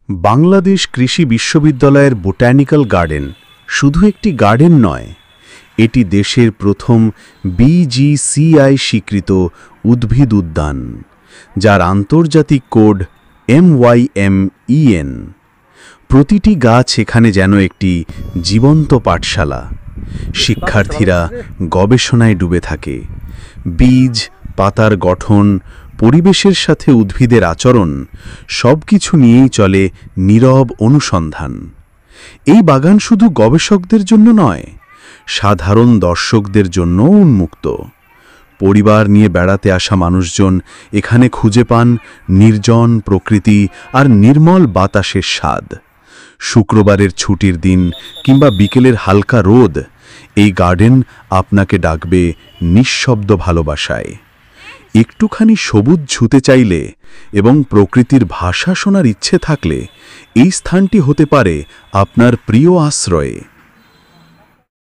বাংলাদেশ কৃষি বিশ্ববিদ্যালয়ের botanical garden শুধু একটি গার্ডেন নয়, এটি দেশের প্রথম বিজিসিআই স্বীকৃত উদ্ভিদ উদ্যান, যার আন্তর্জাতিক কোড MYMEN। প্রতিটি গাছ এখানে যেন একটি জীবন্ত পাঠশালা। শিক্ষার্থীরা গবেষণায় ডুবে থাকে। বীজ, পাতার গঠন, পরিবেশের সাথে উদ্ভিদের আচরণ সবকিছু নিয়েই চলে নীরব অনুসন্ধান। এই বাগান শুধু গবেষকদের জন্য নয়, সাধারণ দর্শকদের জন্যও উন্মুক্ত। পরিবার নিয়ে বেড়াতে আসা মানুষজন এখানে খুঁজে পান নির্জন প্রকৃতি আর নির্মল বাতাসের স্বাদ। শুক্রবারের ছুটির দিন কিংবা বিকেলের হালকা রোদ, এই গার্ডেন আপনাকে ডাকবে নিঃশব্দ ভালোবাসায়। একটুখানি সবুজ ছুঁতে চাইলে এবং প্রকৃতির ভাষা শোনার ইচ্ছে থাকলে এই স্থানটি হতে পারে আপনার প্রিয় আশ্রয়।